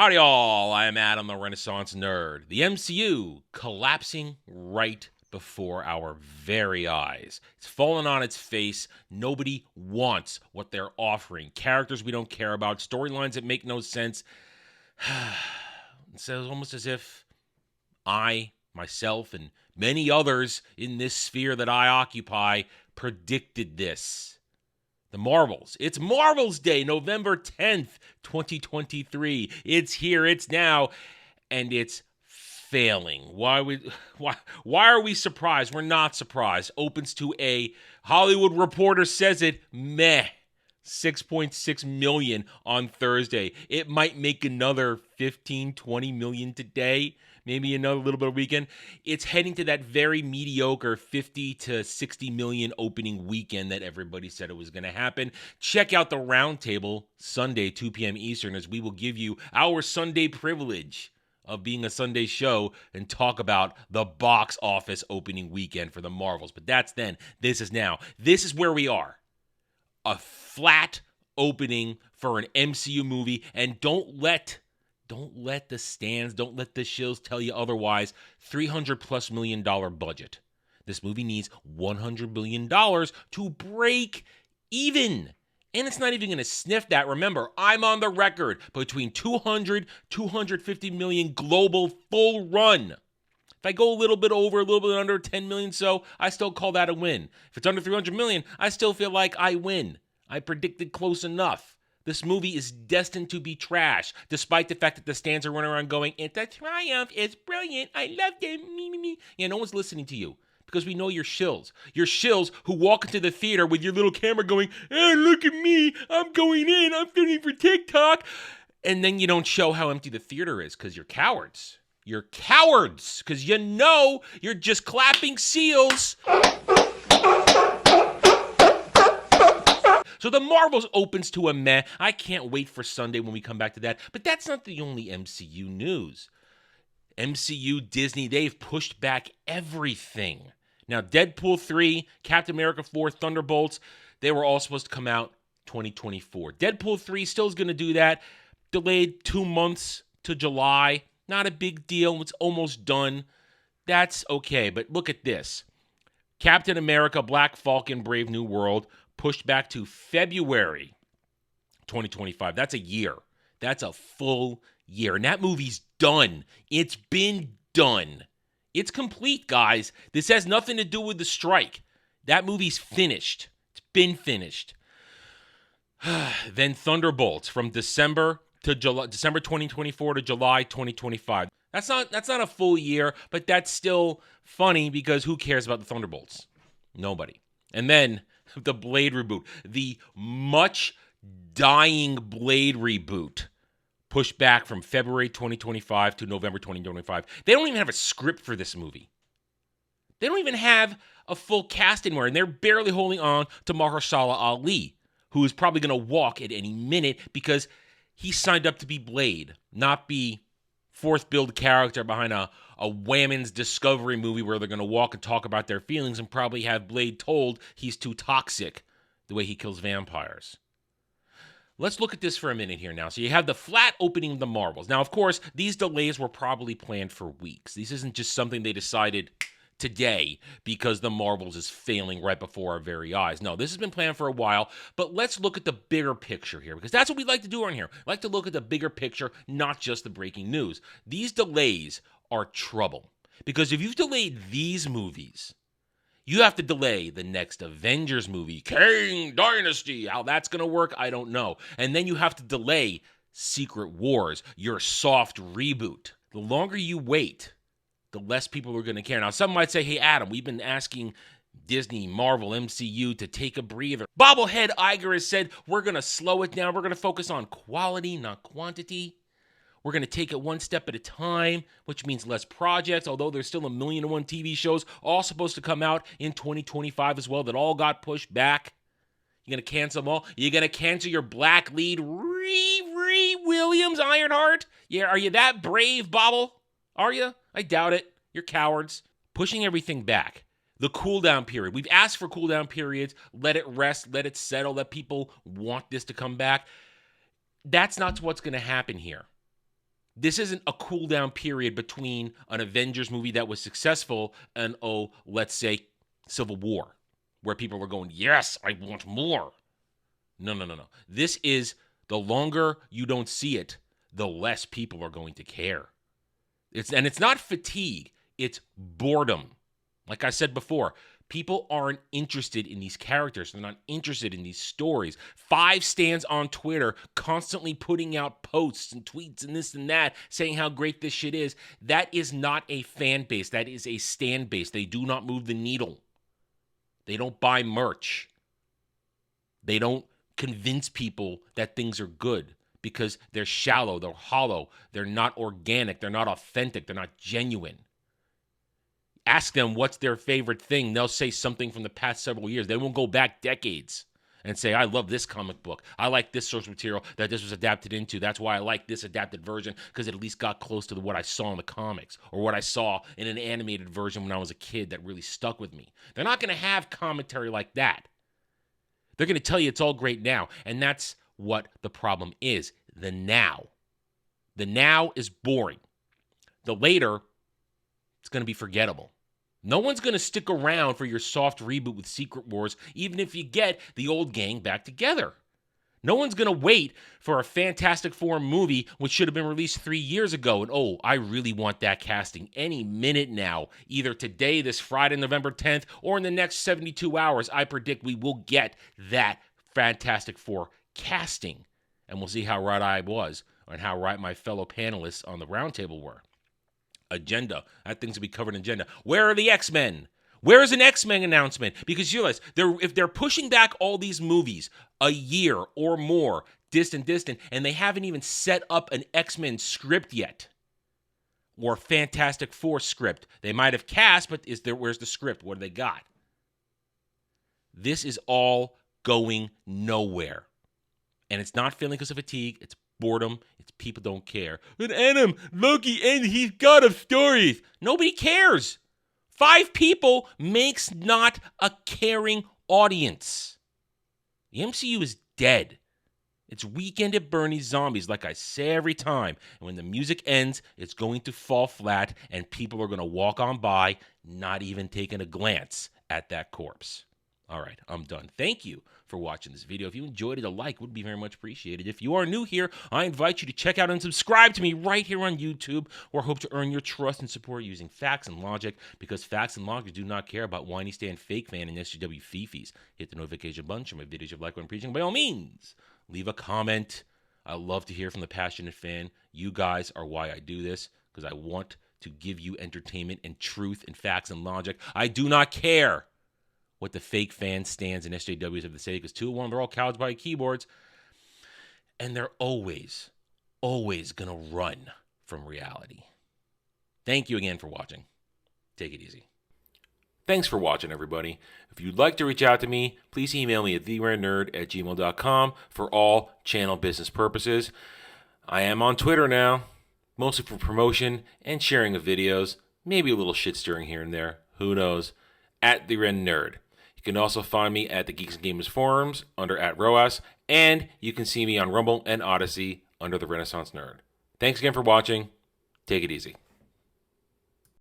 Howdy all, I am Adam the Renaissance Nerd. The MCU collapsing right before our very eyes. It's fallen on its face. Nobody wants what they're offering. Characters we don't care about, storylines that make no sense. It's almost as if I, myself, and many others in this sphere that I occupy predicted this. The Marvels. It's Marvels Day, November 10th, 2023. It's here, it's now, and it's failing. Why are we surprised? We're not surprised. Opens to a Hollywood Reporter says it, meh. 6.6 million on Thursday. It might make another 15, 20 million today. Maybe another little bit of weekend. It's heading to that very mediocre 50 to 60 million opening weekend that everybody said it was going to happen. Check out the Roundtable Sunday, 2 p.m. Eastern, as we will give you our Sunday privilege of being a Sunday show and talk about the box office opening weekend for the Marvels. But that's then. This is now. This is where we are. A flat opening for an MCU movie, and don't let the stands, don't let the shills tell you otherwise. $300+ million budget. This movie needs $100 billion to break even. And it's not even going to sniff that. Remember, I'm on the record between 250 million global full run. If I go a little bit over, a little bit under 10 million, so I still call that a win. If it's under 300 million, I still feel like I win. I predicted close enough. This movie is destined to be trash, despite the fact that the stands are running around going, "It's a triumph, it's brilliant, I love it, me. Yeah, no one's listening to you, because we know you're shills. You're shills who walk into the theater with your little camera going, "Hey, look at me, I'm going in, I'm filming for TikTok." And then you don't show how empty the theater is, because you're cowards. You're cowards, because you know you're just clapping seals. So the Marvels opens to a meh. I can't wait for Sunday when we come back to that. But that's not the only MCU news. MCU, Disney, they've pushed back everything. Now, Deadpool 3, Captain America 4, Thunderbolts, they were all supposed to come out 2024. Deadpool 3 still is going to do that. Delayed 2 months to July. Not a big deal. It's almost done. That's okay. But look at this. Captain America, Black Falcon, Brave New World pushed back to February 2025. That's a year. That's a full year. And that movie's done. It's been done. It's complete, guys. This has nothing to do with the strike. That movie's finished. It's been finished. Then Thunderbolts from December 2024 to July 2025. That's not a full year, but that's still funny because who cares about the Thunderbolts? Nobody. And then the Blade reboot, the much dying Blade reboot, pushed back from February 2025 to November 2025. They don't even have a script for this movie. They don't even have a full cast anymore, and they're barely holding on to Mahershala Ali, who is probably going to walk at any minute because he signed up to be Blade, not be fourth build character behind a Whammons Discovery movie where they're going to walk and talk about their feelings and probably have Blade told he's too toxic the way he kills vampires. Let's look at this for a minute here now. So you have the flat opening of the Marvels. Now, of course, these delays were probably planned for weeks. This isn't just something they decided today because the Marvels is failing right before our very eyes. No, this has been planned for a while, but let's look at the bigger picture here because that's what we like to do around here. We like to look at the bigger picture, not just the breaking news. These delays are trouble because if you've delayed these movies, you have to delay the next Avengers movie, Kang Dynasty. How that's going to work, I don't know. And then you have to delay Secret Wars, your soft reboot. The longer you wait, the less people are going to care. Now, some might say, hey, Adam, we've been asking Disney, Marvel, MCU to take a breather. Bobblehead Iger has said, we're going to slow it down. We're going to focus on quality, not quantity. We're going to take it one step at a time, which means less projects, although there's still 1,000,001 TV shows all supposed to come out in 2025 as well that all got pushed back. You're going to cancel them all? You're going to cancel your black lead, Riri Williams, Ironheart? Yeah, are you that brave, Bobble? Are you? I doubt it. You're cowards. Pushing everything back. The cool down period. We've asked for cool down periods. Let it rest. Let it settle. Let people want this to come back. That's not what's going to happen here. This isn't a cool down period between an Avengers movie that was successful and, let's say, Civil War, where people are going, yes, I want more. No. This is, the longer you don't see it, the less people are going to care. It's not fatigue, it's boredom. Like I said before, people aren't interested in these characters. They're not interested in these stories. 5 stands on Twitter constantly putting out posts and tweets and this and that, saying how great this shit is. That is not a fan base. That is a stand base. They do not move the needle. They don't buy merch. They don't convince people that things are good because they're shallow, they're hollow, they're not organic, they're not authentic, they're not genuine. Ask them what's their favorite thing. They'll say something from the past several years. They won't go back decades and say, I love this comic book. I like this source material that this was adapted into. That's why I like this adapted version, because it at least got close to what I saw in the comics or what I saw in an animated version when I was a kid that really stuck with me. They're not going to have commentary like that. They're going to tell you it's all great now. And that's what the problem is. The now. The now is boring. The later, it's going to be forgettable. No one's going to stick around for your soft reboot with Secret Wars, even if you get the old gang back together. No one's going to wait for a Fantastic Four movie, which should have been released 3 years ago. And, I really want that casting any minute now. Either today, this Friday, November 10th, or in the next 72 hours, I predict we will get that Fantastic Four casting. And we'll see how right I was and how right my fellow panelists on the roundtable were. Agenda. That thing's to be covered in agenda. Where are the X-Men? Where is an X-Men announcement? Because you realize, if they're pushing back all these movies a year or more, distant, and they haven't even set up an X-Men script yet, or Fantastic Four script. They might have cast, but where's the script? What do they got? This is all going nowhere. And it's not feeling because of fatigue. It's boredom. It's people don't care. But Adam, Loki, and he's got of stories. Nobody cares. 5 people makes not a caring audience. The MCU is dead. It's Weekend at Bernie's zombies, like I say every time. And when the music ends, it's going to fall flat, and people are going to walk on by, not even taking a glance at that corpse. All right, I'm done. Thank you for watching this video. If you enjoyed it, a like would be very much appreciated. If you are new here, I invite you to check out and subscribe to me right here on YouTube, where I hope to earn your trust and support using facts and logic, because facts and logic do not care about whiny stand fake fan and SJW fifis. Hit the notification button, share my videos if you like what I'm preaching. By all means, leave a comment. I love to hear from the passionate fan. You guys are why I do this, because I want to give you entertainment and truth and facts and logic. I do not care what the fake fan stands and SJWs have to say, because 2-1, they're all cowards by keyboards, and they're always going to run from reality. Thank you again for watching. Take it easy. Thanks for watching, everybody. If you'd like to reach out to me, please email me at therarenerd@gmail.com for all channel business purposes. I am on Twitter now, mostly for promotion and sharing of videos, maybe a little shit stirring here and there, who knows, @TheRenNerd. You can also find me at the Geeks and Gamers forums under @ROAS, and you can see me on Rumble and Odyssey under the Renaissance Nerd. Thanks again for watching. Take it easy.